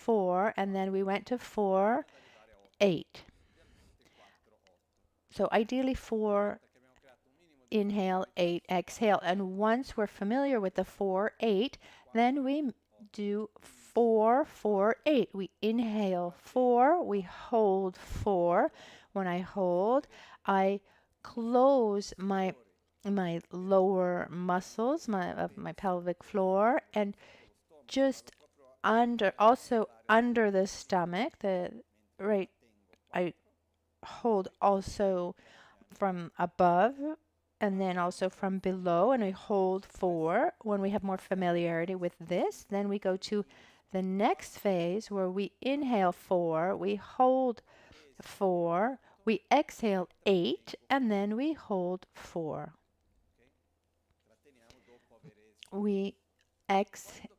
4, and then we went to 4, 8. So ideally 4, inhale, 8, exhale. And once we're familiar with the 4, 8, then we do 4, 4, 8. We inhale 4, we hold 4. When I hold, I close my lower muscles, my pelvic floor, and just also under the stomach, right, I hold also from above and then also from below, and we hold 4. When we have more familiarity with this, then we go to the next phase where we inhale 4, we hold 4, we exhale 8, and then we hold 4. We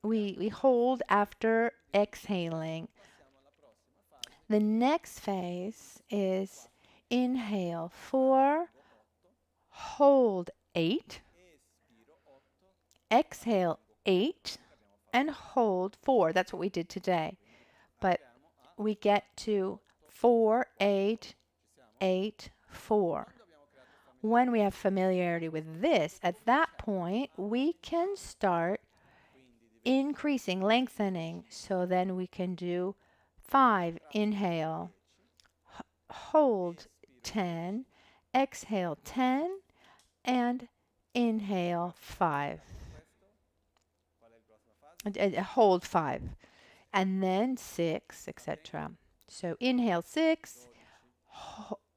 we hold after exhaling. The next phase is inhale 4, hold 8, exhale 8, and hold 4. That's what we did today. But we get to 4, 8, 8, 4. When we have familiarity with this, at that point, we can start increasing, lengthening. So then we can do 5, inhale, hold 10, exhale 10, and inhale 5. Hold 5, and then 6, etc. So inhale 6,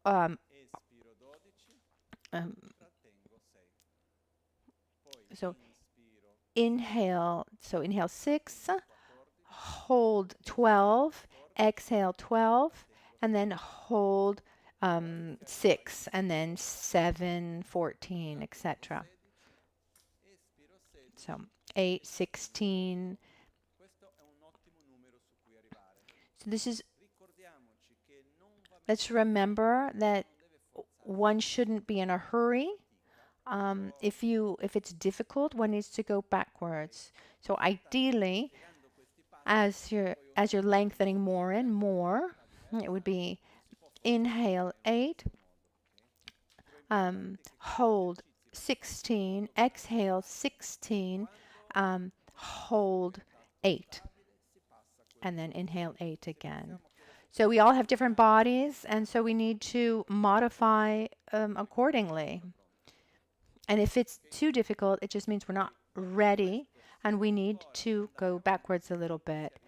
um, um, so inhale 6, hold 12, exhale 12, and then hold 6, and then 7, 14, etc. So 8, 16. So this is, let's remember that one shouldn't be in a hurry. If it's difficult, one needs to go backwards. So ideally, as you're lengthening more and more, it would be inhale 8, hold 16, exhale 16, hold 8, and then inhale 8 again. So we all have different bodies, and so we need to modify accordingly. And if it's too difficult, it just means we're not ready, and we need to go backwards a little bit.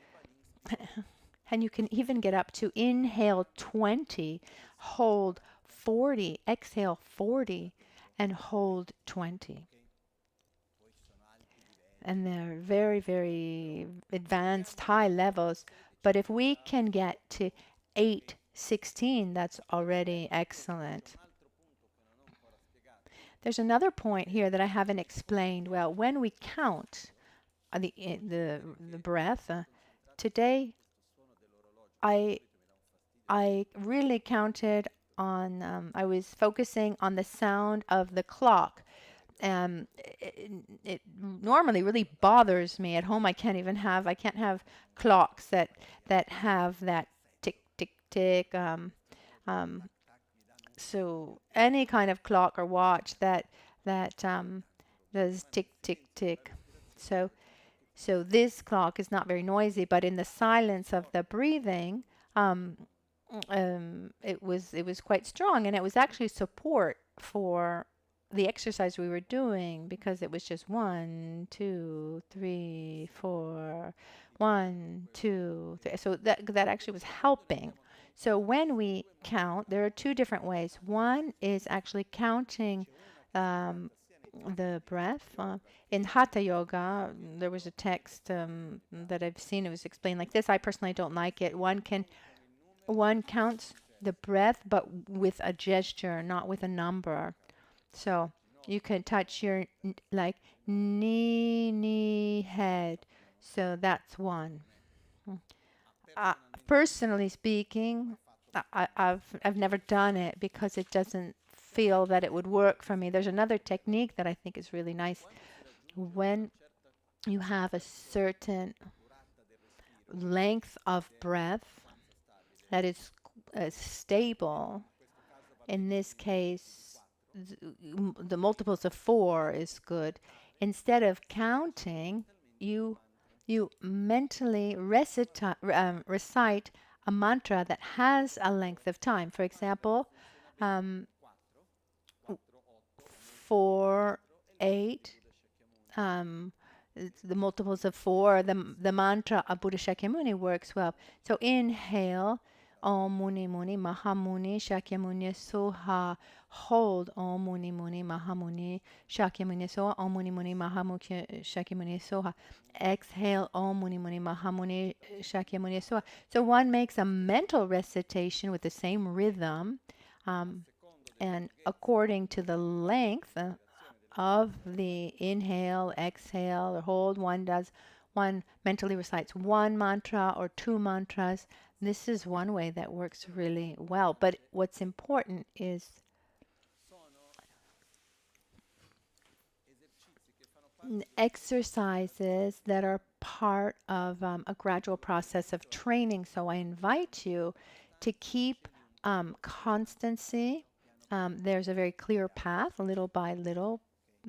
And you can even get up to inhale 20, hold 40, exhale 40, and hold 20. And they're very, very advanced, high levels. But if we can get to 8, 16, that's already excellent. There's another point here that I haven't explained. Well, when we count the breath, today I really counted on, I was focusing on the sound of the clock. It normally really bothers me. At home, I can't have clocks that have that tick, tick, tick. So any kind of clock or watch that does tick, tick, tick. So this clock is not very noisy, but in the silence of the breathing, it was quite strong, and it was actually support for the exercise we were doing, because it was just 1, 2, 3, 4, 1, 2, 3. So that actually was helping. So when we count, there are two different ways. One is actually counting the breath. In Hatha Yoga, there was a text that I've seen. It was explained like this. I personally don't like it. One counts the breath, but with a gesture, not with a number. So you can touch your like knee, head. So that's 1. Personally speaking, I've never done it because it doesn't feel that it would work for me. There's another technique that I think is really nice. When you have a certain length of breath that is stable. In this case, the multiples of 4 is good. Instead of counting, you mentally recite a mantra that has a length of time. For example, um, 4, 8, the multiples of 4, the mantra of Buddha Shakyamuni works well. So inhale, Om Muni Muni Mahamuni Shakyamuni Soha. Hold Om Muni Muni Mahamuni Shakyamuni Soha. Om Muni Muni Mahamuni Shakyamuni Soha. Exhale Om Muni Muni Mahamuni Shakyamuni Soha. So one makes a mental recitation with the same rhythm, and according to the length of the inhale, exhale, or hold, one mentally recites one mantra or 2 mantras. This is one way that works really well. But what's important is exercises that are part of a gradual process of training. So I invite you to keep constancy. There's a very clear path, little by little.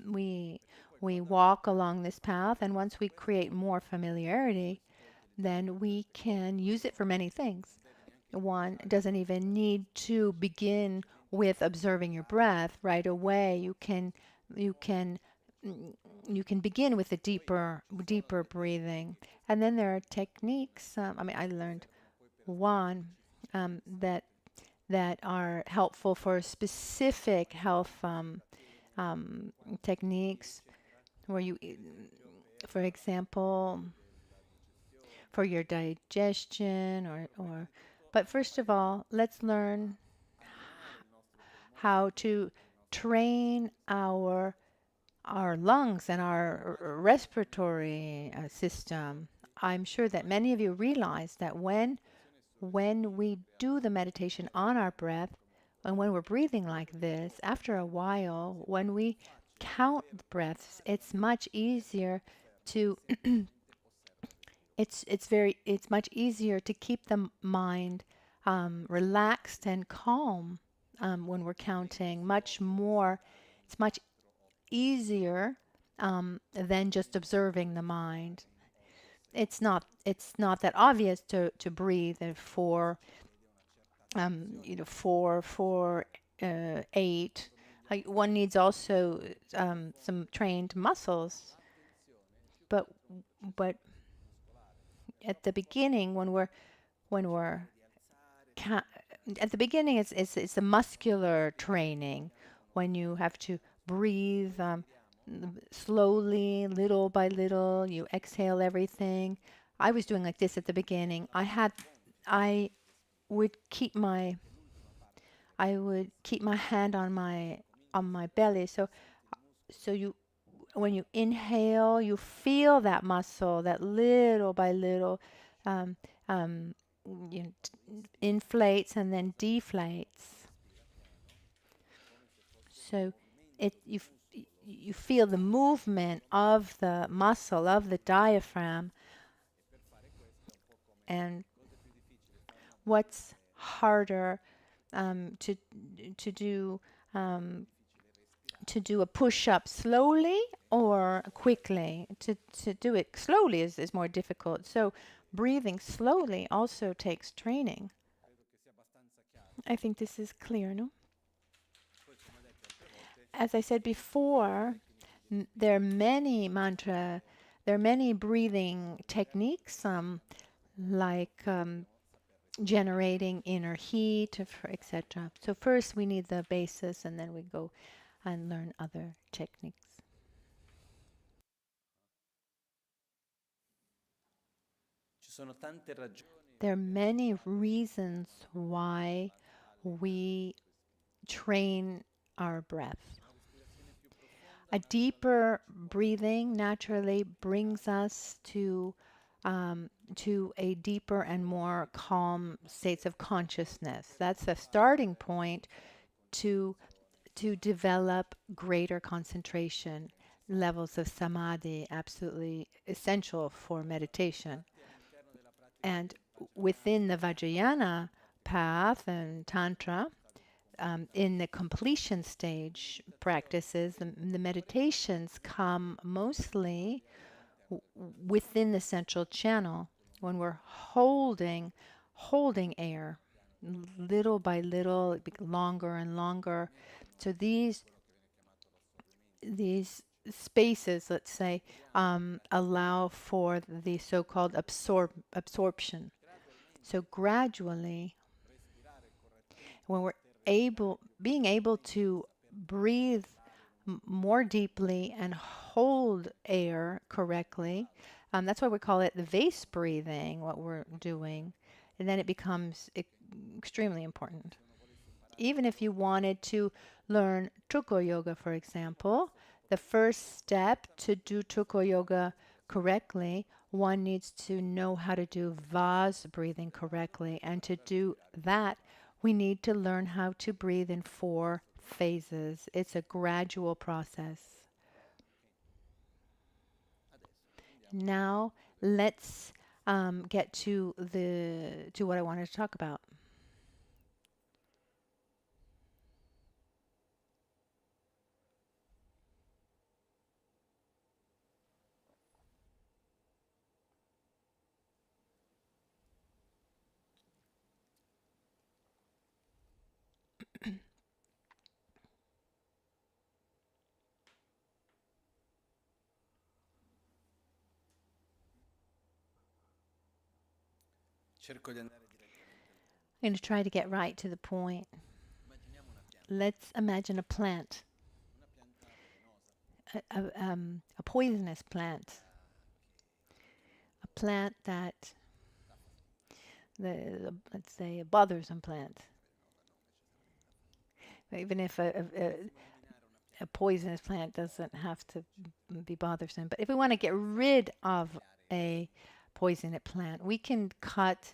We walk along this path, and once we create more familiarity, then we can use it for many things. One doesn't even need to begin with observing your breath right away. You can you can begin with a deeper breathing, and then there are techniques. I learned one that are helpful for specific health techniques, where you, for example, for your digestion, or. But first of all, let's learn how to train our lungs and our respiratory system. I'm sure that many of you realize that when we do the meditation on our breath, and when we're breathing like this, after a while, when we count the breaths, it's much easier to it's much easier to keep the mind relaxed and calm when we're counting. It's much easier than just observing the mind. It's not that obvious to breathe at 4, 4, 8. One needs also some trained muscles, but at the beginning, at the beginning, it's a muscular training, when you have to breathe slowly, little by little. You exhale everything. I was doing like this at the beginning. I would keep my hand on my belly. So you, when you inhale, you feel that muscle that little by little um, um, inflates and then deflates. So you feel the movement of the muscle of the diaphragm. And what's harder to do a push-up slowly or quickly? To do it slowly is more difficult. So breathing slowly also takes training. I think this is clear, no? As I said before, there are many breathing techniques, like generating inner heat, etc. So first we need the basis, and then we go and learn other techniques. There are many reasons why we train our breath. A deeper breathing naturally brings us to a deeper and more calm states of consciousness. That's the starting point to develop greater concentration, levels of samadhi, absolutely essential for meditation. And within the Vajrayana path and Tantra, in the completion stage practices, the meditations come mostly within the central channel when we're holding air little by little, it becomes longer and longer. So these spaces, let's say, allow for the so-called absorption. So gradually, when we're being able to breathe more deeply and hold air correctly, that's why we call it the vase breathing, what we're doing, and then it becomes extremely important. Even if you wanted to learn Truko Yoga, for example, the first step to do Truko Yoga correctly, one needs to know how to do vase breathing correctly. And to do that, we need to learn how to breathe in 4 phases. It's a gradual process. Now, let's get to what I wanted to talk about. I'm going to try to get right to the point. Let's imagine a plant, a poisonous plant, a plant that, let's say, a bothersome plant. Even if a poisonous plant doesn't have to be bothersome, but if we want to get rid of a poisonous plant, we can cut.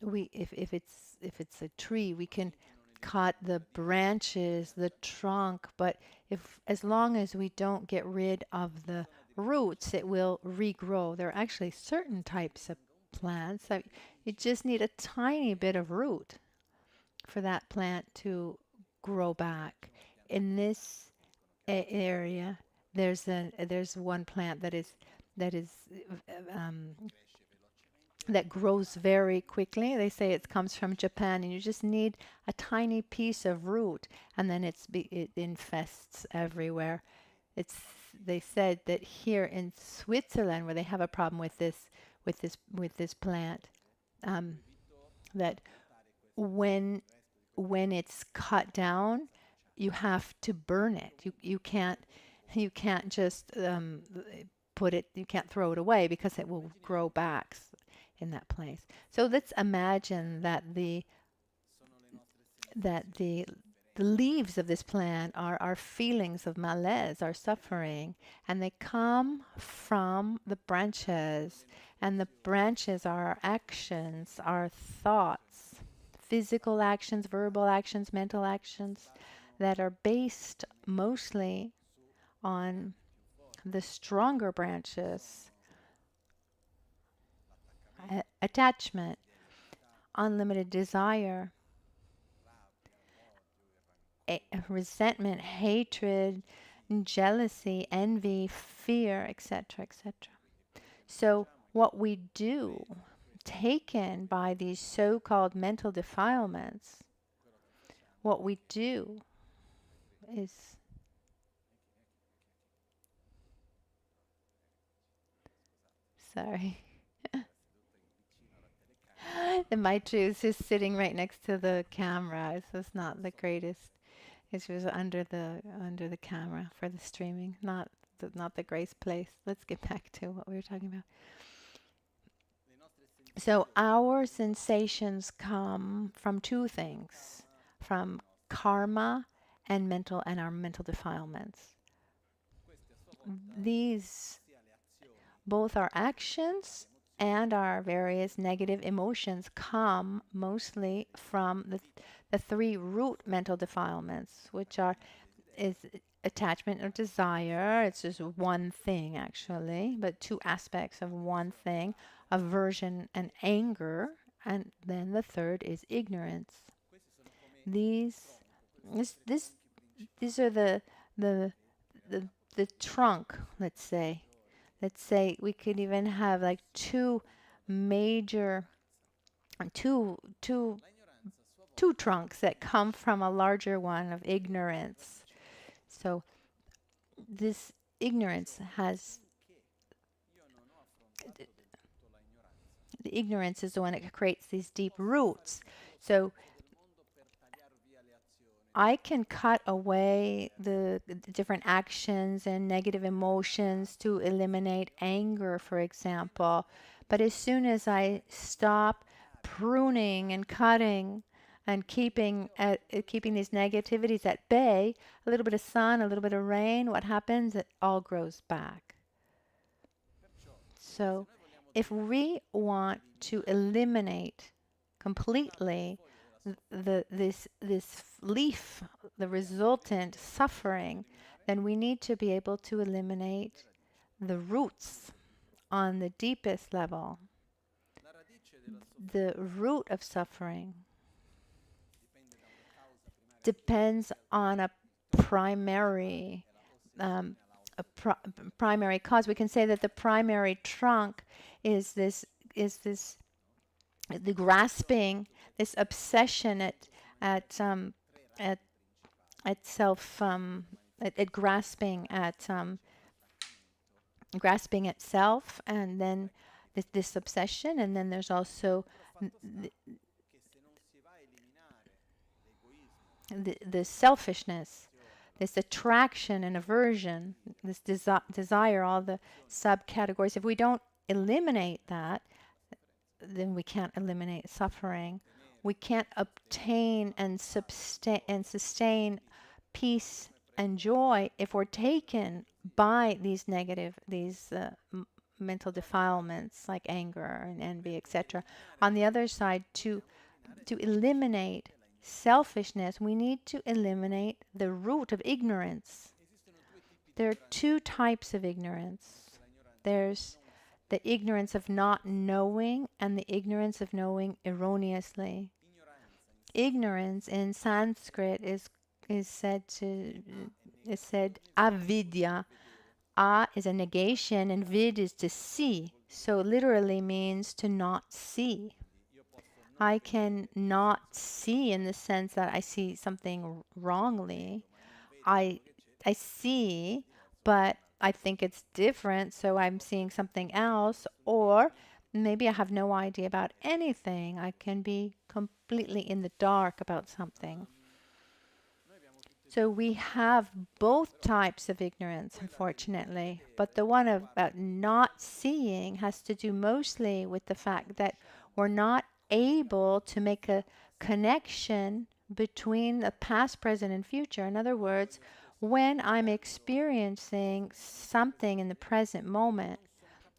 If it's a tree, we can cut the branches, the trunk, but if as long as we don't get rid of the roots, it will regrow. There are actually certain types of plants that you just need a tiny bit of root for that plant to grow back. In this area, there's one plant that is um, that grows very quickly. They say it comes from Japan, and you just need a tiny piece of root, and then it infests everywhere. It's They said that here in Switzerland, where they have a problem with this plant, that when it's cut down, you have to burn it. You can't just you can't throw it away because it will grow back in that place. So let's imagine that the leaves of this plant are our feelings of malaise, our suffering, and they come from the branches, and the branches are our actions, our thoughts, physical actions, verbal actions, mental actions that are based mostly on the stronger branches, attachment, unlimited desire, resentment, hatred, jealousy, envy, fear, etc., etc. So what we do, taken by these so-called mental defilements, what we do is sorry. The Maitri is just sitting right next to the camera. So it's not the greatest. It was under the camera for the streaming, not the grace place. Let's get back to what we were talking about. So our sensations come from 2 things, from karma and our mental defilements. These, both our actions and our various negative emotions, come mostly from the 3 root mental defilements, which is attachment or desire. It's just one thing actually, but 2 aspects of one thing. aversion and anger, and then the third is ignorance. These this, this these are the the the trunk, let's say. Let's say we could even have like two major two two two trunks that come from a larger one of ignorance. So this ignorance has the ignorance is the one that creates these deep roots. So I can cut away the different actions and negative emotions to eliminate anger, for example. But as soon as I stop pruning and cutting and keeping these negativities at bay, a little bit of sun, a little bit of rain, what happens? It all grows back. So if we want to eliminate completely this leaf, the resultant suffering, then we need to be able to eliminate the roots on the deepest level. The root of suffering depends on a primary primary cause. We can say that the primary trunk is the grasping, this obsession at self, at grasping at self, and then this obsession, and then there's also the selfishness, this attraction and aversion, this desire, all the subcategories. If we don't eliminate that, then we can't eliminate suffering. We can't obtain and sustain peace and joy if we're taken by these mental defilements like anger and envy, etc. On the other side, to eliminate selfishness, we need to eliminate the root of ignorance. There are two types of ignorance. There's the ignorance of not knowing and the ignorance of knowing erroneously. Ignorance in Sanskrit is said avidya. A is a negation and vid is to see. So literally means to not see. I can not see in the sense that I see something wrongly. I see, but I think it's different, so I'm seeing something else, or maybe I have no idea about anything. I can be completely in the dark about something. So we have both types of ignorance, unfortunately, but the one about not seeing has to do mostly with the fact that we're not able to make a connection between the past, present, and future. In other words, when I'm experiencing something in the present moment,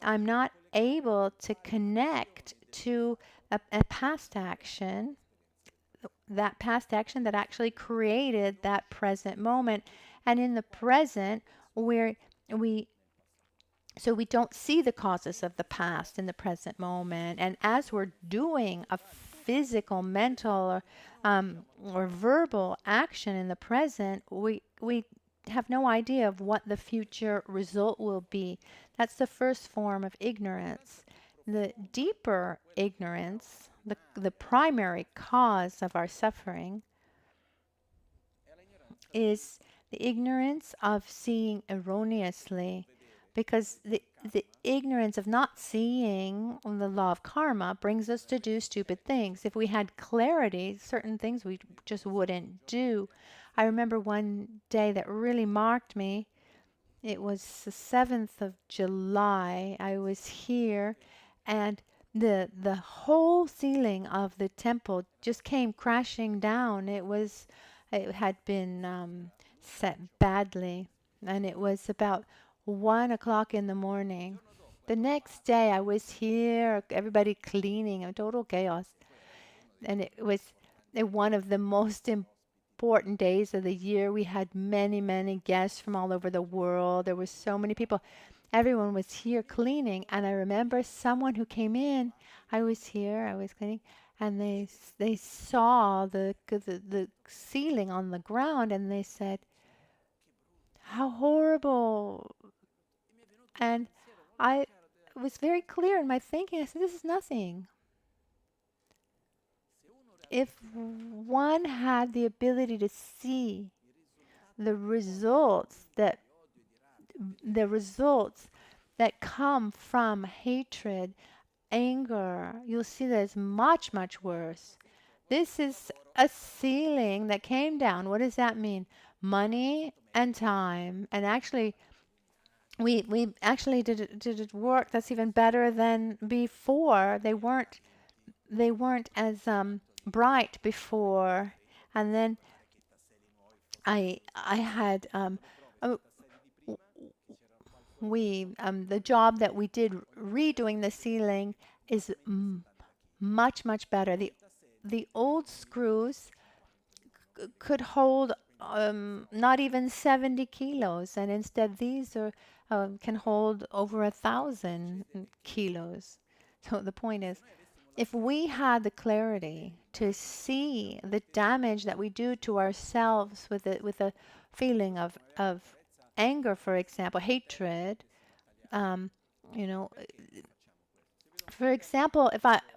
I'm not able to connect to a past action, that past action that actually created that present moment. And in the present, we don't see the causes of the past in the present moment. And as we're doing a physical, mental, or verbal action in the present, we have no idea of what the future result will be. That's the first form of ignorance. The deeper ignorance, the primary cause of our suffering, is the ignorance of seeing erroneously. Because the ignorance of not seeing the law of karma brings us to do stupid things. If we had clarity, certain things we just wouldn't do. I remember one day that really marked me. It was the 7th of July. I was here, and the whole ceiling of the temple just came crashing down. It had been set badly, and it was about 1 o'clock in the morning. The next day I was here, everybody cleaning, a total chaos. And it was one of the most important days of the year. We had many, many guests from all over the world. There were so many people. everyone was here cleaning, and I remember someone who came in. I was here, I was cleaning, and they saw the ceiling on the ground, and they said, "How horrible!" And I was very clear in my thinking. I said, "This is nothing." If one had the ability to see the results that the results that come from hatred, anger, you'll see that it's much, much worse. This is a ceiling that came down. What does that mean? Money and time. And actually, we actually did it work that's even better than before. They weren't as bright before. And then I had uh, the job that we did redoing the ceiling is much, much better. The old screws could hold not even 70 kilos, and instead these can hold over 1,000 kilos. So the point is, if we had the clarity to see the damage that we do to ourselves with a feeling of anger, for example, hatred, um, you know, for example,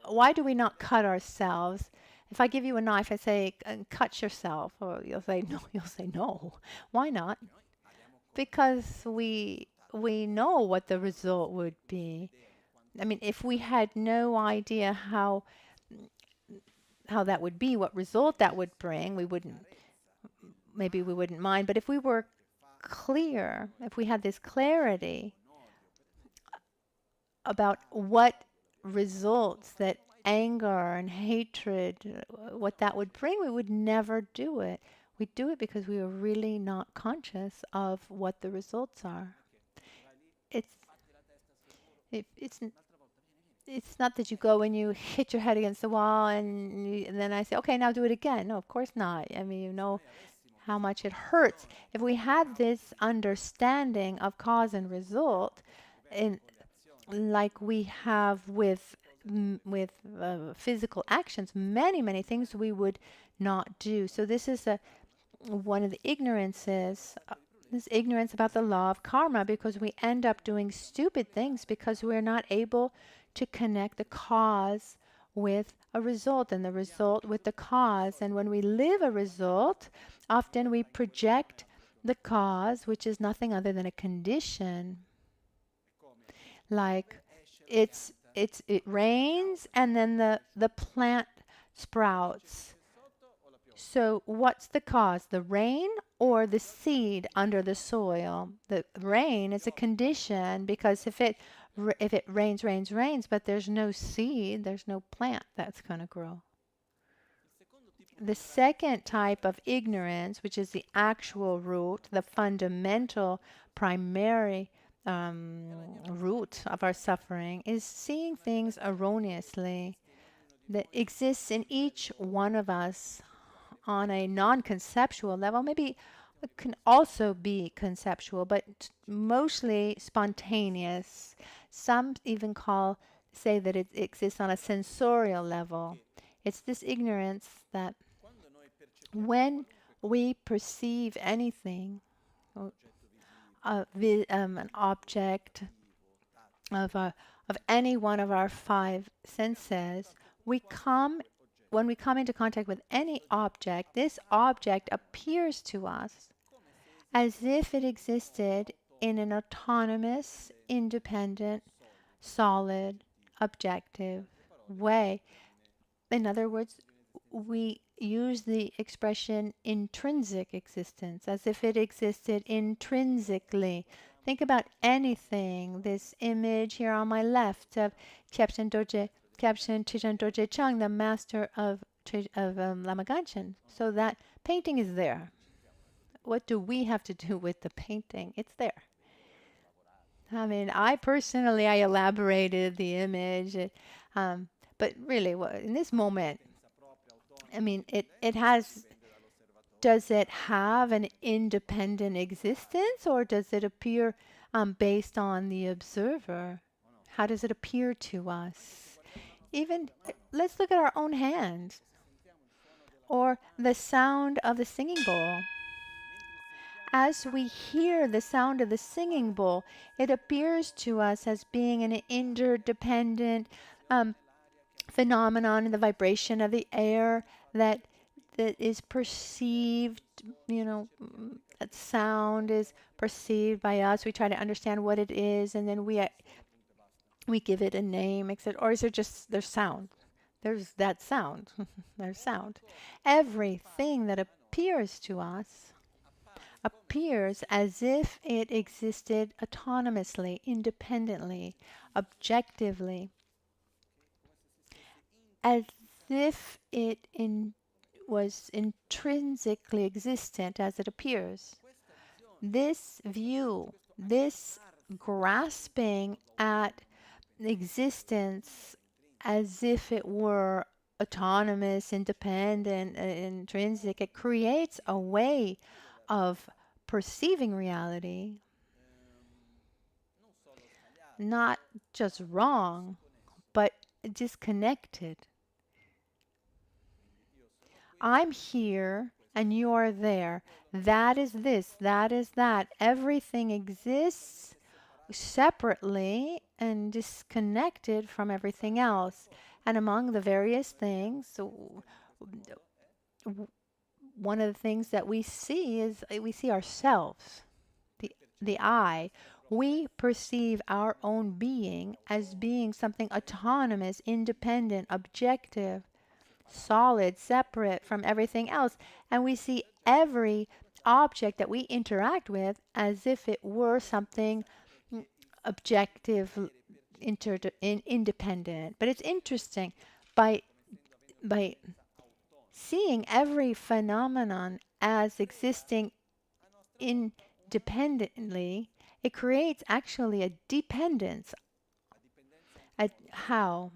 why do we not cut ourselves? If I give you a knife, I say, cut yourself, or you'll say, no, you'll say, no. Why not? Because we know what the result would be. I mean, if we had no idea how that would be, what result that would bring, maybe we wouldn't mind. But if we were clear, if we had this clarity about what results that anger and hatred, what that would bring, we would never do it. We do it because we are really not conscious of what the results are. It's it's it's not that you go and you hit your head against the wall and then I say, okay, now do it again. No, of course not. I mean, you know how much it hurts. If we had this understanding of cause and result, in like we have with physical actions, many things we would not do. So this is one of the ignorances. This ignorance about the law of karma, because we end up doing stupid things because we're not able to connect the cause with a result and the result with the cause. And when we live a result, often we project the cause, which is nothing other than a condition. Like it rains and then the plant sprouts. So what's the cause? The rain or the seed under the soil? The rain is a condition, because if it rains, but there's no seed, there's no plant that's going to grow. The second type of ignorance, which is the actual root, the fundamental, primary root of our suffering, is seeing things erroneously, that exists in each one of us on a non-conceptual level. Maybe it can also be conceptual, but mostly spontaneous. Some even say that it exists on a sensorial level. It's this ignorance that when we perceive anything, an object of any one of our five senses, when we come into contact with any object, this object appears to us as if it existed in an autonomous, independent, solid, objective way. In other words, we use the expression intrinsic existence, as if it existed intrinsically. Think about anything. This image here on my left of Kyabchen Chichen Dorje Chung, the master of Lama Ganchen. So that painting is there. What do we have to do with the painting? It's there. I mean, I elaborated the image, but really, in this moment, I mean, does it have an independent existence, or does it appear based on the observer. How does it appear to us? Even let's look at our own hands or the sound of the singing bowl. As we hear the sound of the singing bowl, it appears to us as being an interdependent phenomenon in the vibration of the air that is perceived, that sound is perceived by us. We try to understand what it is, and then we give it a name, etc. Or is there just there's sound? There's that sound. There's sound. Everything that appears to us appears as if it existed autonomously, independently, objectively, as if it was intrinsically existent as it appears. This view, this grasping at existence as if it were autonomous, independent, intrinsic, it creates a way of perceiving reality, not just wrong, but disconnected. I'm here and you're there. That is this, that is that. Everything exists separately and disconnected from everything else. And among the various things, one of the things that we see is we see ourselves, the I. We perceive our own being as being something autonomous, independent, objective, solid, separate from everything else. And we see every object that we interact with as if it were something objective, independent. But it's interesting, by seeing every phenomenon as existing independently, it creates actually a dependence. How?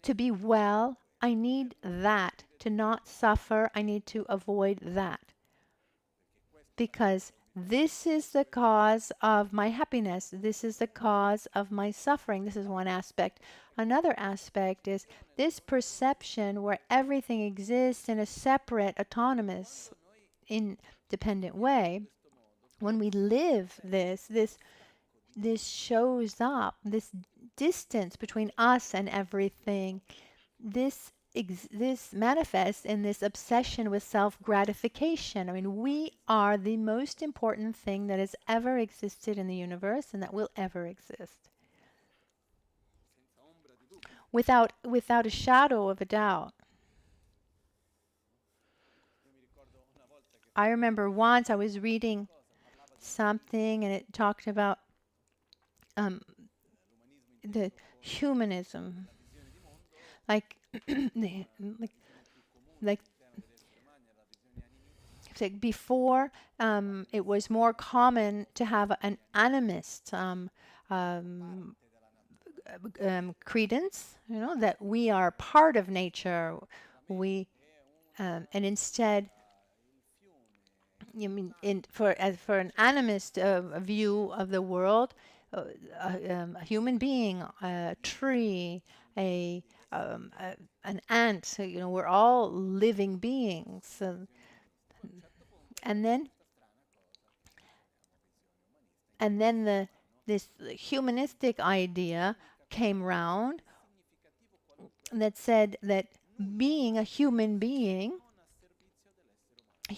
To be well, I need that. To not suffer, I need to avoid that. Because this is the cause of my happiness. This is the cause of my suffering. This is one aspect. Another aspect is this perception where everything exists in a separate, autonomous, independent way. When we live this shows up, this distance between us and everything. This manifests in this obsession with self-gratification. I mean, we are the most important thing that has ever existed in the universe and that will ever exist. Without a shadow of a doubt. I remember once I was reading something and it talked about the humanism, like before, it was more common to have an animist credence, that we are part of nature. And instead, for an animist view of the world, a human being, a tree, an ant. So, we're all living beings. And then this humanistic idea came round that said that being a human being,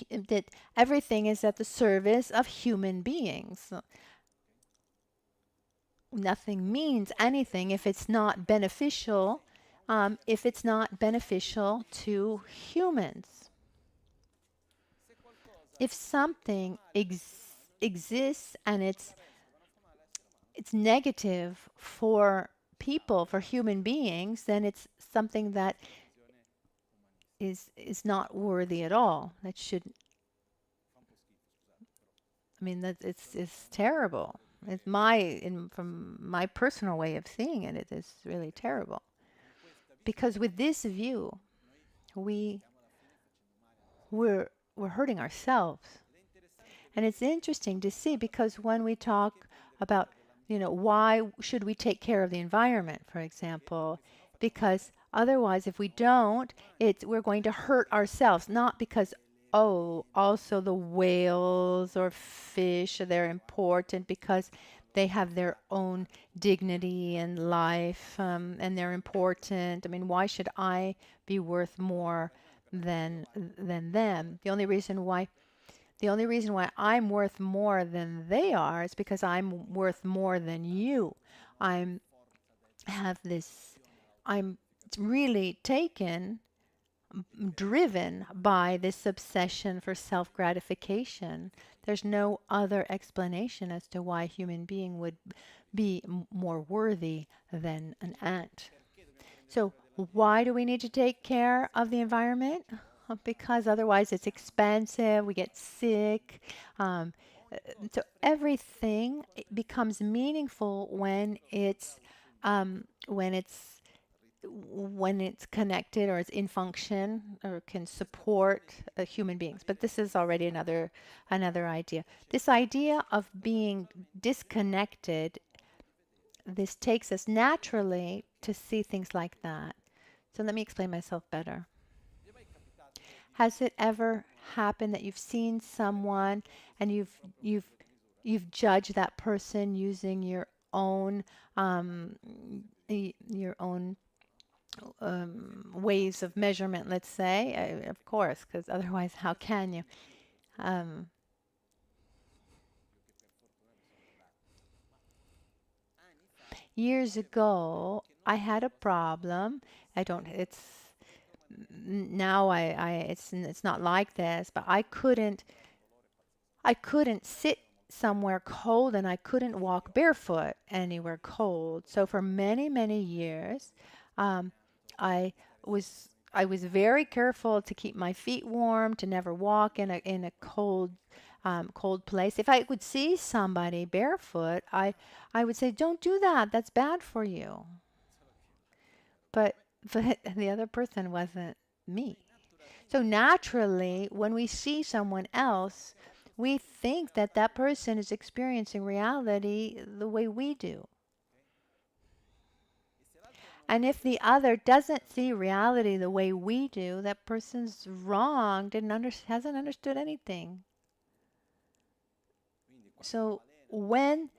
that everything is at the service of human beings. Nothing means anything if it's not beneficial, to humans. If something exists and it's negative for people, for human beings, then it's something that is not worthy at all. That shouldn't. I mean, that it's terrible. It's from my personal way of seeing it, it is really terrible. Because with this view, we're hurting ourselves. And it's interesting to see because when we talk about, why should we take care of the environment, for example, because otherwise, if we don't, we're going to hurt ourselves, not because, oh, also the whales or fish, they're important because they have their own dignity and life, and they're important. I mean, why should I be worth more than them? The only reason why I'm worth more than they are is because I'm worth more than you. I'm have this I'm really driven by this obsession for self-gratification. There's no other explanation as to why a human being would be more worthy than an ant. So, why do we need to take care of the environment? Because otherwise it's expensive, we get sick. Um, so everything becomes meaningful um, when it's when it's connected or it's in function or can support human beings. But this is already another idea. This idea of being disconnected, this takes us naturally to see things like that. So let me explain myself better. Has it ever happened that you've seen someone and you've judged that person using um, your own ways of measurement, let's say? Of course, because otherwise, how can you? Um, Years ago, I had a problem. I don't. Now it's not like this, but I couldn't sit somewhere cold and I couldn't walk barefoot anywhere cold. So for many, many years, um, I I was very careful to keep my feet warm, to never walk in a cold place. If I would see somebody barefoot, I would say, "Don't do that. That's bad for you." But but the other person wasn't me. So naturally, when we see someone else, we think that that person is experiencing reality the way we do. And if the other doesn't see reality the way we do, that person's wrong, hasn't understood anything. So when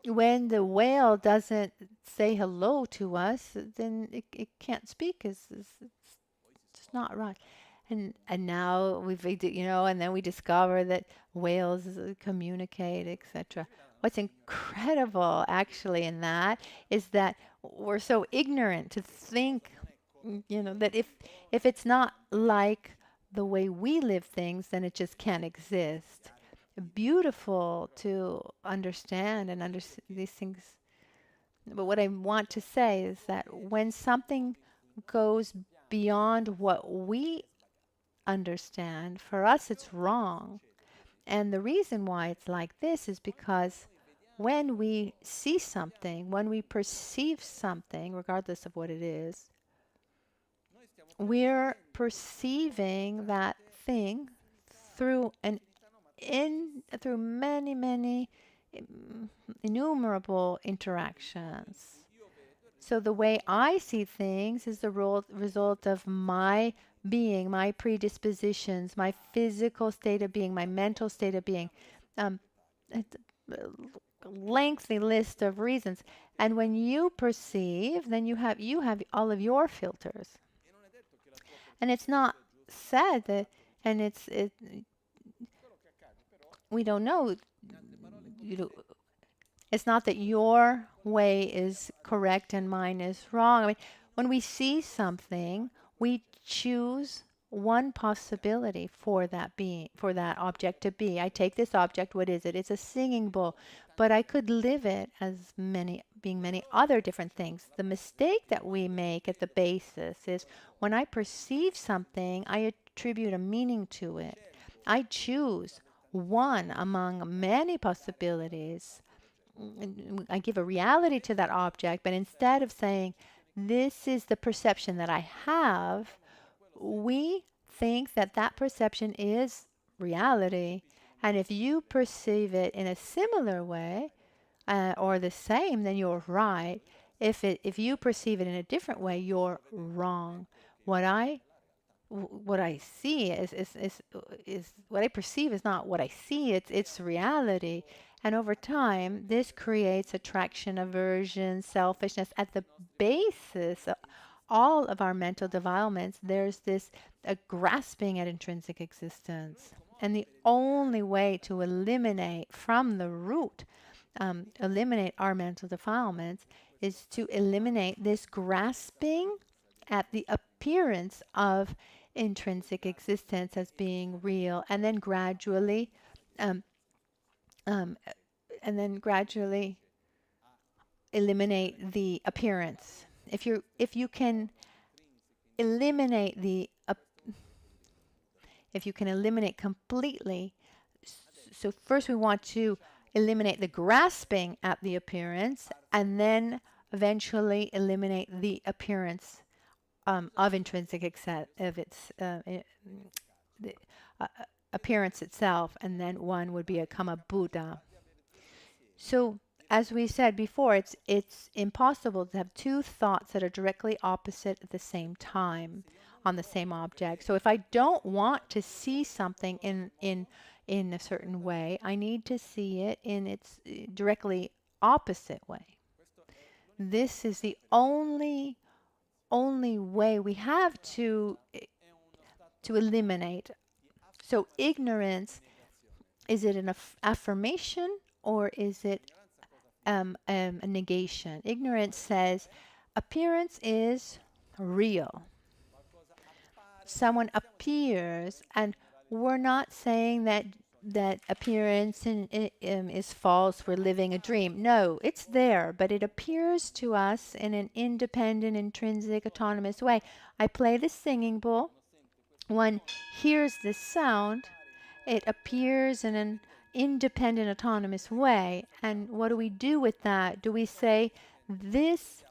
the whale doesn't say hello to us, then it can't speak. It's just not right. And now and then we discover that whales communicate, etc. What's incredible actually in that is that we're so ignorant to think, that if it's not like the way we live things, then it just can't exist. Beautiful to understand and understand these things. But what I want to say is that when something goes beyond what we understand, for us it's wrong. And the reason why it's like this is because when we see something, when we perceive something, regardless of what it is, we're perceiving that thing through through many, many innumerable interactions. So the way I see things is the result of my being, my predispositions, my physical state of being, my mental state of being. Um, it's a lengthy list of reasons. And when you perceive, then you have all of your filters. And it's not said that, and we don't know. You know, it's not that your way is correct and mine is wrong. I mean, when we see something, we choose one possibility for that being, for that object to be. I take this object, what is it? It's a singing bowl, but I could live it as being many other different things. The mistake that we make at the basis is when I perceive something, I attribute a meaning to it. I choose one among many possibilities. I give a reality to that object, but instead of saying, this is the perception that I have, we think that that perception is reality. And if you perceive it in a similar way or the same, then you're right. If you perceive it in a different way, you're wrong. What I what I see is what I perceive is not what I see. It's reality. And over time, this creates attraction, aversion, selfishness. At the basis of all of our mental developments, there's this grasping at intrinsic existence. And the only way to eliminate from the root, eliminate our mental defilements, is to eliminate this grasping at the appearance of intrinsic existence as being real, and then gradually, um, um, eliminate the appearance. If you can eliminate if you can eliminate completely, so first we want to eliminate the grasping at the appearance, and then eventually eliminate the appearance of intrinsic of its the, uh, appearance itself, and then one would become a Buddha. So, as we said before, it's impossible to have two thoughts that are directly opposite at the same time on the same object. So, if I don't want to see something in a certain way, I need to see it in its directly opposite way. This is the only way we have to eliminate. So ignorance, is it an affirmation or is it a negation? Ignorance says appearance is real. Someone appears, and we're not saying that appearance is false, we're living a dream. No, it's there, but it appears to us in an independent, intrinsic, autonomous way. I play the singing bowl. One hears this sound, it appears in an independent, autonomous way. And what do we do with that? Do we say this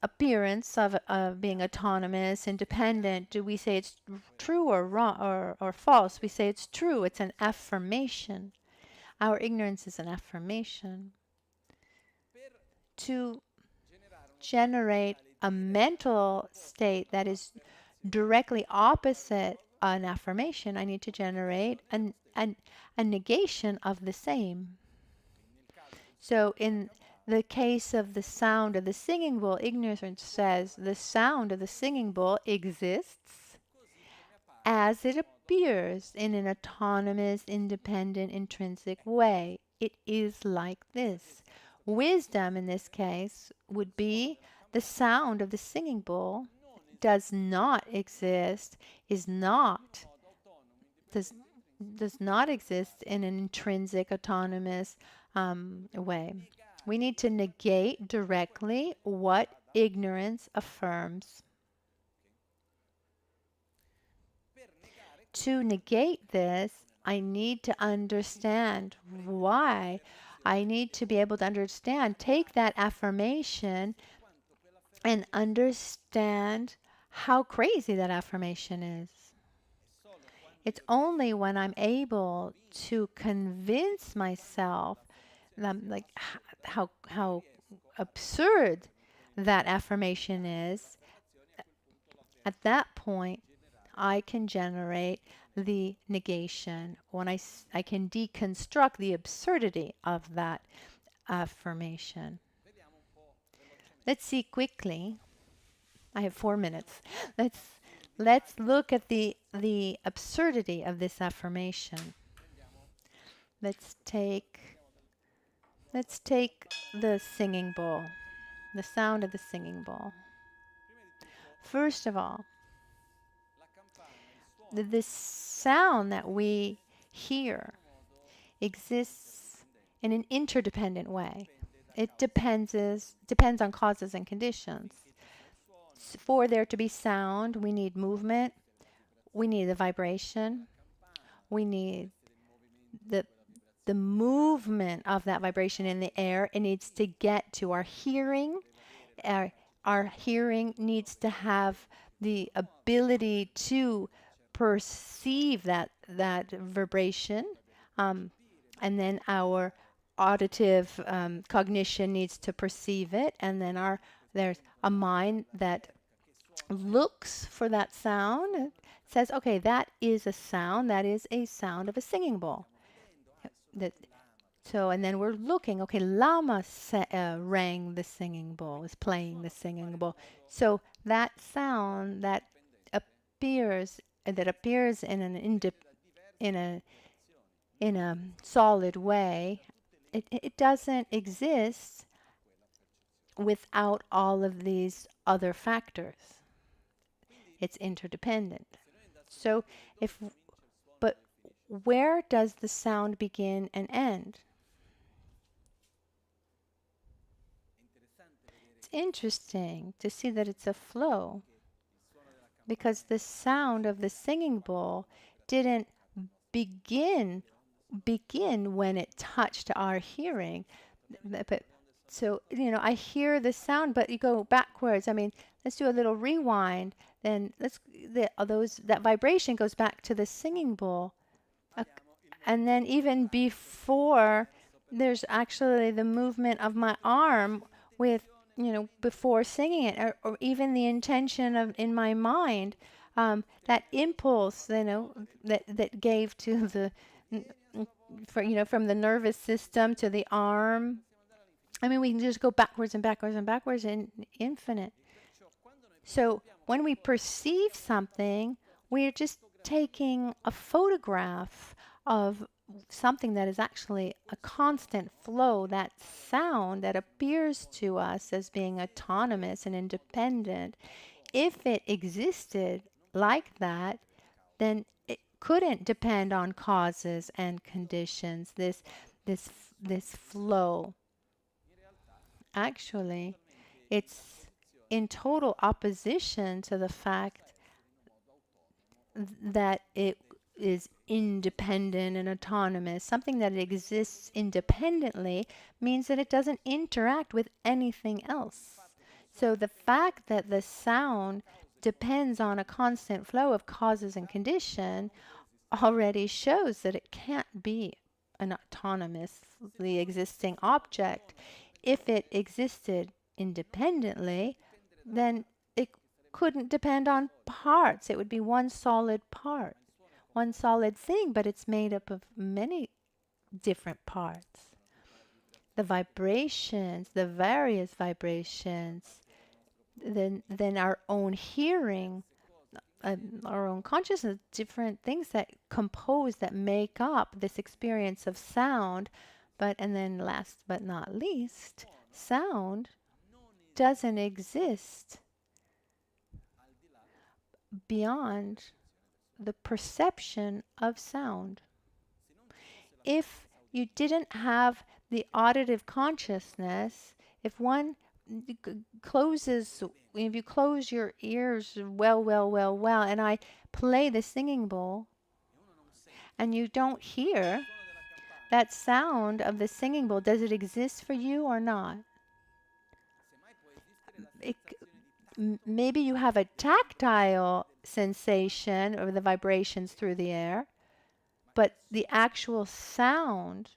appearance of being autonomous, independent, do we say it's true or wrong or false? We say it's true. It's an affirmation. Our ignorance is an affirmation. To generate a mental state that is directly opposite an affirmation, I need to generate a negation of the same. So in the case of the sound of the singing bowl, ignorance says the sound of the singing bowl exists as it appears in an autonomous, independent, intrinsic way. It is like this. Wisdom in this case would be the sound of the singing bowl does not exist, does not exist in an intrinsic, autonomous way. We need to negate directly what ignorance affirms. To negate this, I need to understand why. I need to be able to understand, take that affirmation and understand how crazy that affirmation is. It's only when I'm able to convince myself like how absurd that affirmation is, at that point I can generate the negation, when I can deconstruct the absurdity of that affirmation. Let's see quickly. I have 4 minutes. Let's look at the absurdity of this affirmation. Let's take the singing bowl, the sound of the singing bowl. First of all, the sound that we hear exists in an interdependent way. It depends on causes and conditions. For there to be sound, we need movement, we need the vibration, we need the movement of that vibration in the air. It needs to get to our hearing. Our hearing needs to have the ability to perceive that vibration, and then our auditive cognition needs to perceive it, and then there's a mind that looks for that sound. It says, okay, that is a sound. That is a sound of a singing bowl. That so, and then we're looking. Okay, Lama rang the singing bowl. Is playing the singing bowl. So that sound appears in a solid way. It doesn't exist without all of these other factors. It's interdependent. So but where does the sound begin and end? It's interesting to see that it's a flow, because the sound of the singing bowl didn't begin when it touched our hearing. But so, I hear the sound, but you go backwards. I mean, let's do a little rewind. Then that vibration goes back to the singing bowl. And then even before, there's actually the movement of my arm with, before singing it, or even the intention in my mind, that impulse, that gave to the, from the nervous system to the arm. I mean, we can just go backwards and backwards and backwards in infinite. So when we perceive something, we're just taking a photograph of something that is actually a constant flow, that sound that appears to us as being autonomous and independent. If it existed like that, then it couldn't depend on causes and conditions, this flow. Actually, it's in total opposition to the fact that it is independent and autonomous. Something that exists independently means that it doesn't interact with anything else. So the fact that the sound depends on a constant flow of causes and condition already shows that it can't be an autonomously existing object. If it existed independently, then it couldn't depend on parts. It would be one solid part, one solid thing, but it's made up of many different parts. The vibrations, the various vibrations, then our own hearing, our own consciousness, different things that compose, that make up this experience of sound. And then last but not least, sound doesn't exist beyond the perception of sound. If you didn't have the auditive consciousness, if one closes, if you close your ears well, and I play the singing bowl, and you don't hear that sound of the singing bowl, does it exist for you or not? Maybe you have a tactile sensation of the vibrations through the air, but the actual sound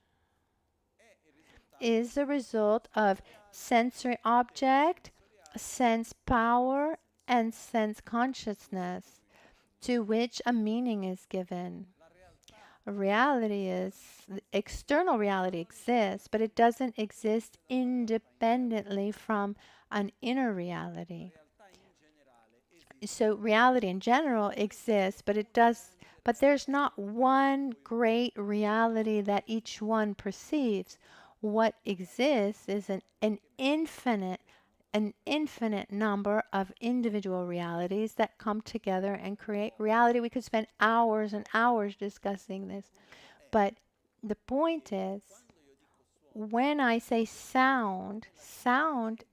is the result of sensory object, sense power, and sense consciousness, to which a meaning is given. External reality exists, but it doesn't exist independently from an inner reality. So reality in general exists, but there's not one great reality that each one perceives. What exists is an infinite number of individual realities that come together and create reality. We could spend hours and hours discussing this. But the point is, when I say sound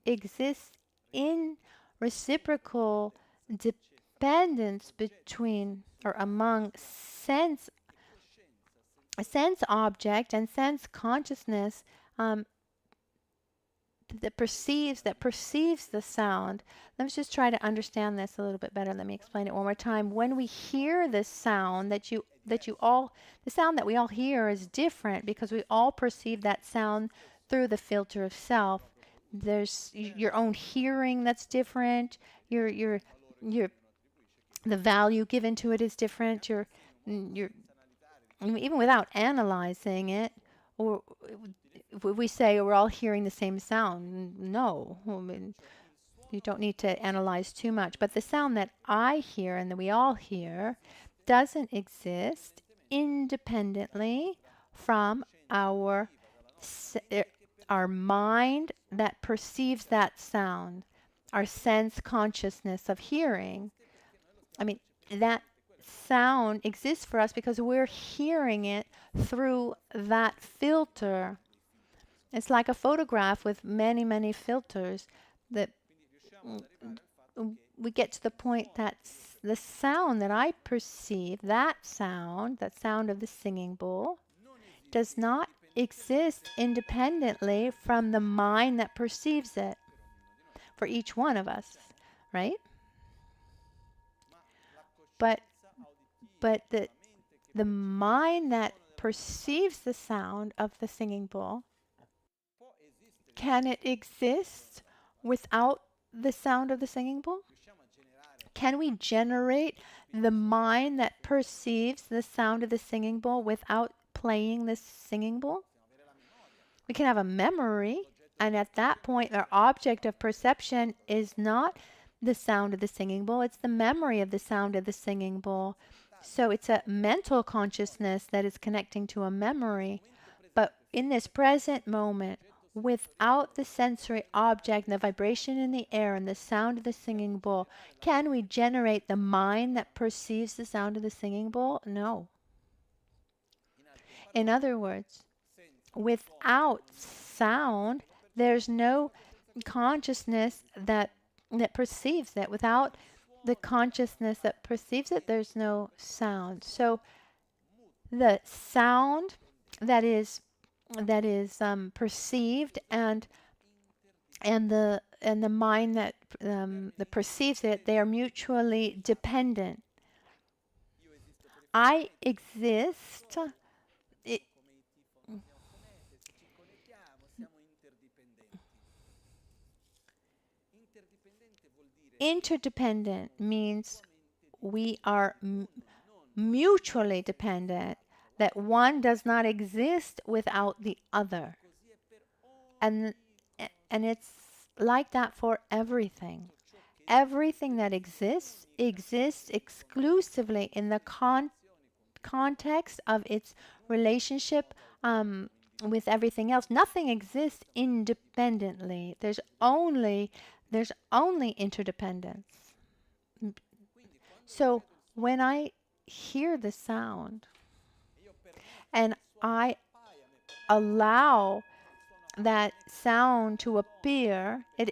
exists in reciprocal dependence between or among sense object and sense consciousness, that perceives the sound. Let's just try to understand this a little bit better. Let me explain it one more time. When we hear this sound the sound that we all hear is different because we all perceive that sound through the filter of self. There's your own hearing that's different. Your the value given to it is different. Your even without analyzing it, or we say we're all hearing the same sound. No, I mean, you don't need to analyze too much. But the sound that I hear and that we all hear doesn't exist independently from our mind that perceives that sound, our sense consciousness of hearing. I mean, that sound exists for us because we're hearing it through that filter. It's like a photograph with many, many filters that we get to the point that the sound that I perceive, that sound of the singing bowl, does not exist independently from the mind that perceives it for each one of us, right? But the mind that perceives the sound of the singing bowl, can it exist without the sound of the singing bowl? Can we generate the mind that perceives the sound of the singing bowl without playing the singing bowl? We can have a memory, and at that point, our object of perception is not the sound of the singing bowl, it's the memory of the sound of the singing bowl. So it's a mental consciousness that is connecting to a memory. But in this present moment, without the sensory object and the vibration in the air and the sound of the singing bowl, can we generate the mind that perceives the sound of the singing bowl? No. In other words, without sound, there's no consciousness that perceives it. Without the consciousness that perceives it, there's no sound. So the sound that is perceived and the mind that perceives it, they are mutually dependent. I exist. Interdependent means we are mutually dependent, that one does not exist without the other. And it's like that for everything. Everything that exists exclusively in the context of its relationship with everything else. Nothing exists independently. There's only interdependence. So when I hear the sound and I allow that sound to appear, it's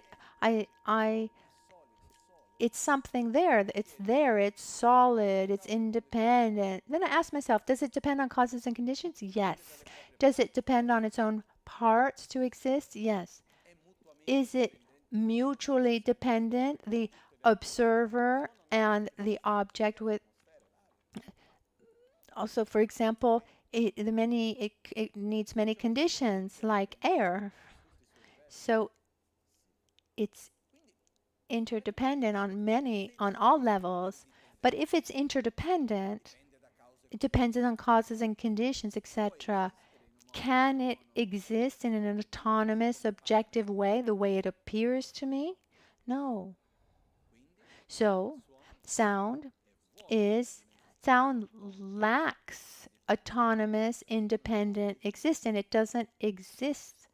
something there. It's solid, it's independent. Then I ask myself, does it depend on causes and conditions? Yes. Does it depend on its own parts to exist? Yes. Is it mutually dependent, the observer and the object? With also, for example, it needs many conditions like air. So it's interdependent on all levels. But if it's interdependent, it depends on causes and conditions, etc. Can it exist in an autonomous, objective way, the way it appears to me? No. So, sound lacks autonomous, independent existence. It doesn't exist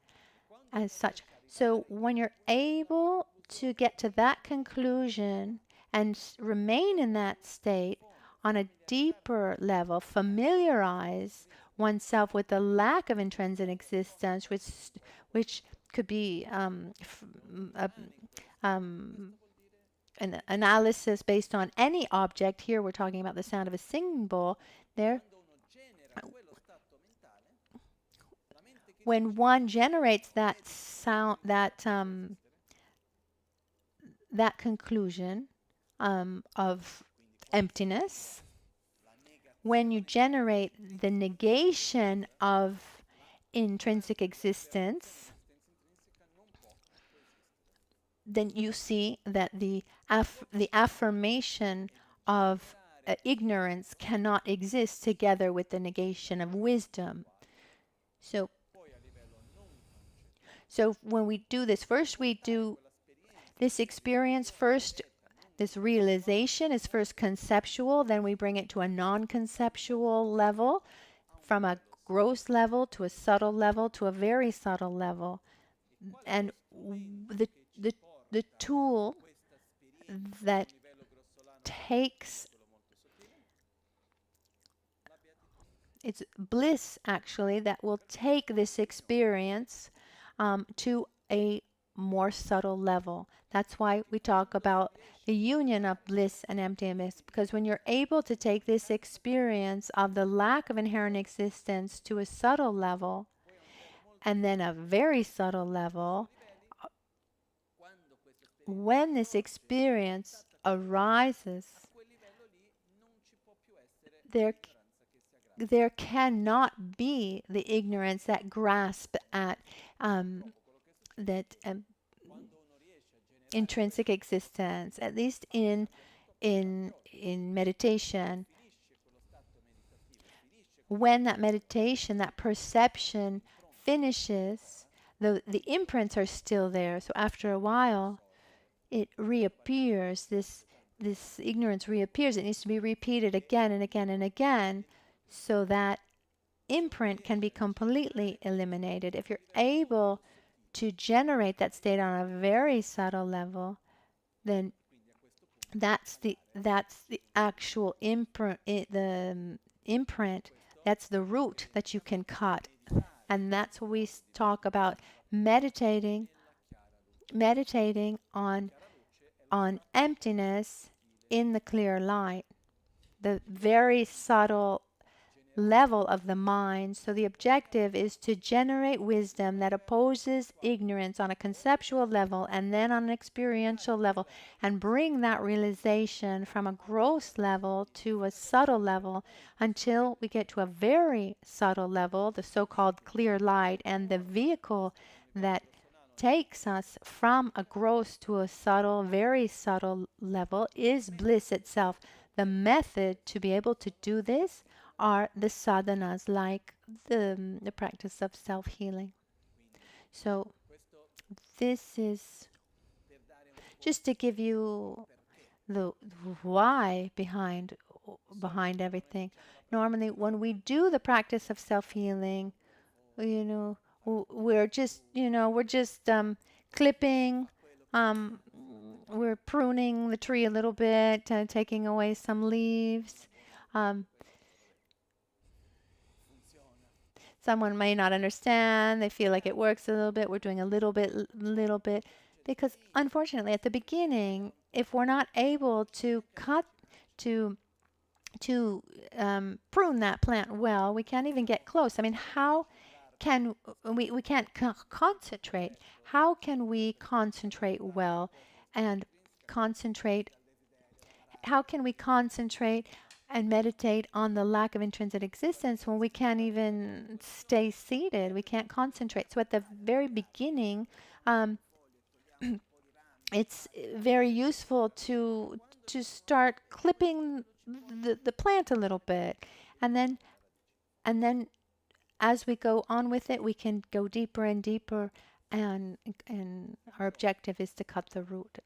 as such. So, when you're able to get to that conclusion and remain in that state on a deeper level, familiarize oneself with the lack of intrinsic existence, which could be an analysis based on any object. Here we're talking about the sound of a singing bowl. when one generates that sound, that conclusion of emptiness, when you generate the negation of intrinsic existence, then you see that the affirmation of ignorance cannot exist together with the negation of wisdom. So when we do this, first we do this experience, first this realization is first conceptual, then we bring it to a non-conceptual level, from a gross level to a subtle level to a very subtle level. And the tool that takes, it's bliss actually, that will take this experience to a more subtle level. That's why we talk about the union of bliss and emptiness, because when you're able to take this experience of the lack of inherent existence to a subtle level, and then a very subtle level, when this experience arises, there cannot be the ignorance that grasp at that intrinsic existence, at least in meditation. When that meditation, that perception finishes, the imprints are still there. So after a while, it reappears. This ignorance reappears. It needs to be repeated again and again and again, so that imprint can be completely eliminated. If you're able to generate that state on a very subtle level, then that's the actual imprint, imprint. That's the root that you can cut, and that's what we talk about meditating on emptiness in the clear light, the very subtle level of the mind. So the objective is to generate wisdom that opposes ignorance on a conceptual level and then on an experiential level, and bring that realization from a gross level to a subtle level until we get to a very subtle level, the so-called clear light. And the vehicle that takes us from a gross to a subtle, very subtle level is bliss itself. The method to be able to do this are the sadhanas, like the practice of self-healing. So this is just to give you the why behind everything. Normally, when we do the practice of self-healing, we're just clipping, we're pruning the tree a little bit, taking away some leaves. Someone may not understand. They feel like it works a little bit. We're doing a little bit, because unfortunately, at the beginning, if we're not able to prune that plant well, we can't even get close. I mean, how can we can't concentrate? How can we concentrate well and concentrate? How can we concentrate and meditate on the lack of intrinsic existence when we can't even stay seated? We can't concentrate. So at the very beginning, it's very useful to start clipping the plant a little bit, and then as we go on with it, we can go deeper and deeper, and our objective is to cut the root.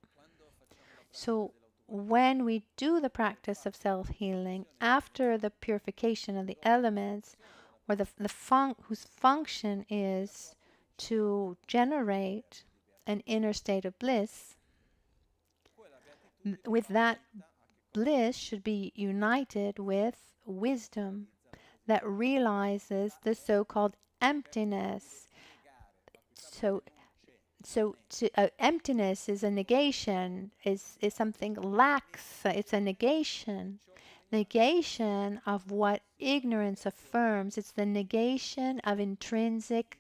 So when we do the practice of self-healing, after the purification of the elements, or whose function is to generate an inner state of bliss, with that bliss should be united with wisdom that realizes the so-called emptiness. So emptiness is a negation, is something lacks. It's a negation of what ignorance affirms. It's the negation of intrinsic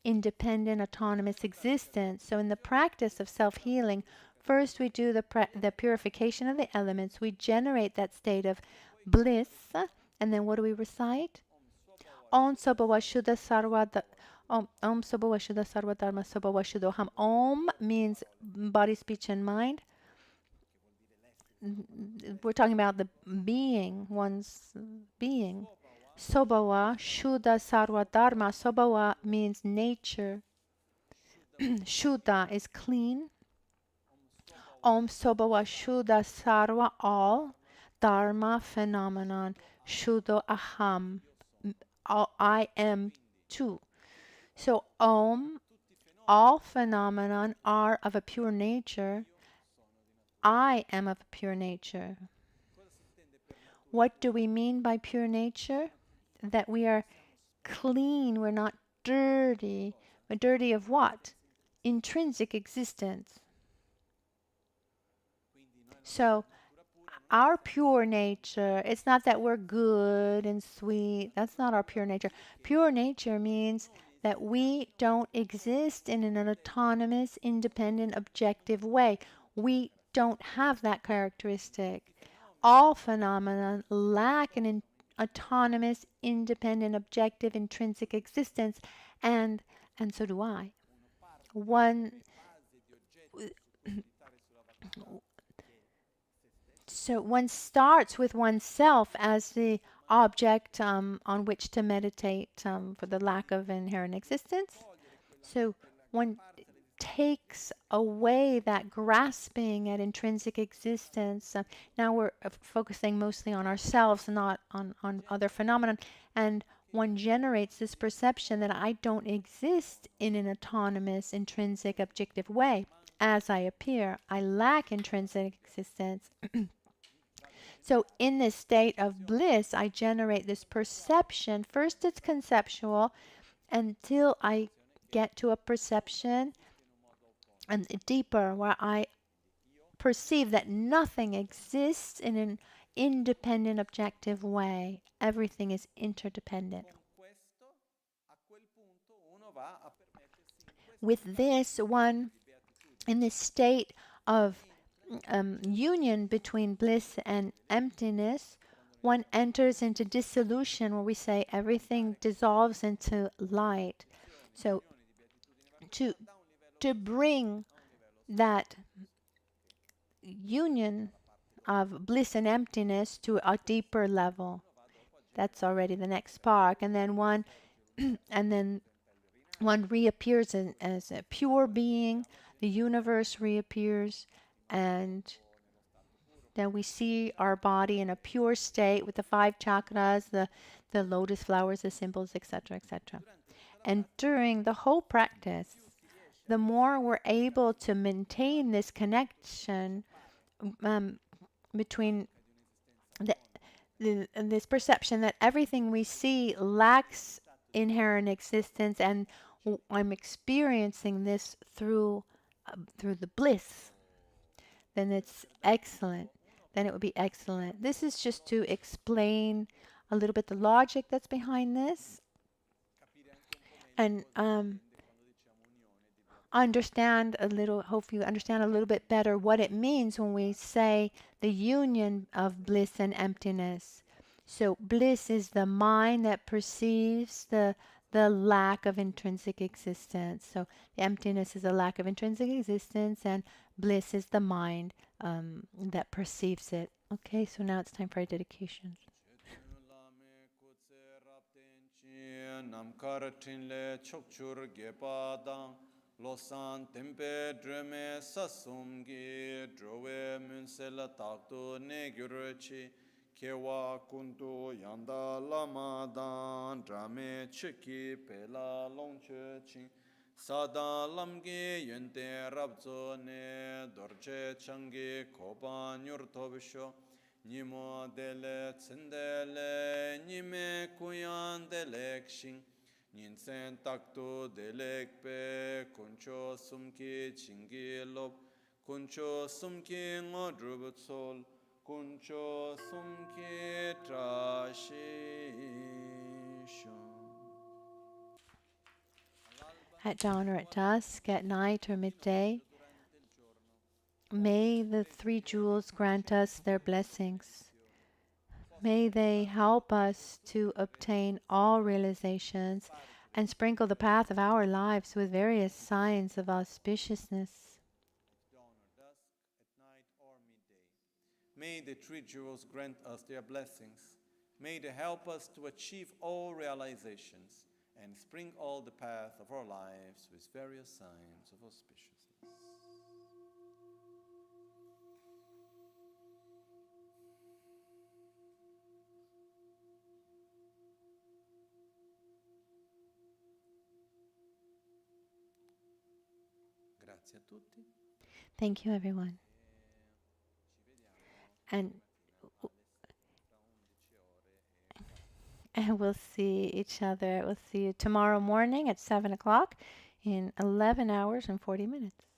independent, autonomous existence. So in the practice of self-healing, first we do the purification of the elements. We generate that state of bliss. And then what do we recite? Om Sabhava Shuddha Sarva Om Sabhava Shuddha Sarva Dharma Sabhava Shuddhoham. Om means body, speech, and mind. We're talking about the being, one's being. Sabhava Shuddha Sarva Dharma. Sabhava means nature. Shuddha is clean. Om Sabhava Shuddha Sarva all. Dharma phenomenon. Shuddho Aham. I am too. So Om, all phenomenon are of a pure nature. I am of a pure nature. What do we mean by pure nature? That we are clean, we're not dirty. But dirty of what? Intrinsic existence. So our pure nature, it's not that we're good and sweet. That's not our pure nature. Pure nature means that we don't exist in an autonomous, independent, objective way. We don't have that characteristic. All phenomena lack an autonomous, independent, objective, intrinsic existence, and so do I. So one starts with oneself as the object on which to meditate for the lack of inherent existence. So one takes away that grasping at intrinsic existence. Now we're focusing mostly on ourselves, not on other phenomena. And one generates this perception that I don't exist in an autonomous, intrinsic, objective way. As I appear, I lack intrinsic existence. So in this state of bliss, I generate this perception. First, it's conceptual until I get to a perception and deeper where I perceive that nothing exists in an independent, objective way. Everything is interdependent. With this, one, in this state of union between bliss and emptiness, one enters into dissolution where we say everything dissolves into light. So to bring that union of bliss and emptiness to a deeper level, that's already the next spark. And then one reappears as a pure being, the universe reappears, and then we see our body in a pure state with the 5 chakras, the lotus flowers, the symbols, etc., etc. And during the whole practice, the more we're able to maintain this connection between this perception that everything we see lacks inherent existence, and I'm experiencing this through the bliss, then it's excellent. Then it would be excellent. This is just to explain a little bit the logic that's behind this, and understand a little, hope you understand a little bit better what it means when we say the union of bliss and emptiness. So bliss is the mind that perceives the lack of intrinsic existence. So the emptiness is a lack of intrinsic existence, and bliss is the mind that perceives it. Okay, so now it's time for our dedication. Losan tempe dreme sasumgi drove munsela takto negurchi kewa kuntu yanda lamadan drame chiki pela longche ching sada lamgi yente rabzo ne dorche changi kopa nyurtobisho nimo dele tsendele nime kuyan delekshin Ninsen takto delekpe kuncho sumki chingi lop kuncho sumki ngodrubut sol kuncho sumki trashisho. at dawn or at dusk, at night or midday. May the three jewels grant us their blessings. May they help us to obtain all realizations and sprinkle the path of our lives with various signs of auspiciousness. Dawn or dusk, at night or midday. May the three jewels grant us their blessings. May they help us to achieve all realizations and sprinkle the path of our lives with various signs of auspiciousness. Grazie a tutti. Thank you, everyone. And we'll see each other. We'll see you tomorrow morning at 7 o'clock in 11 hours and 40 minutes.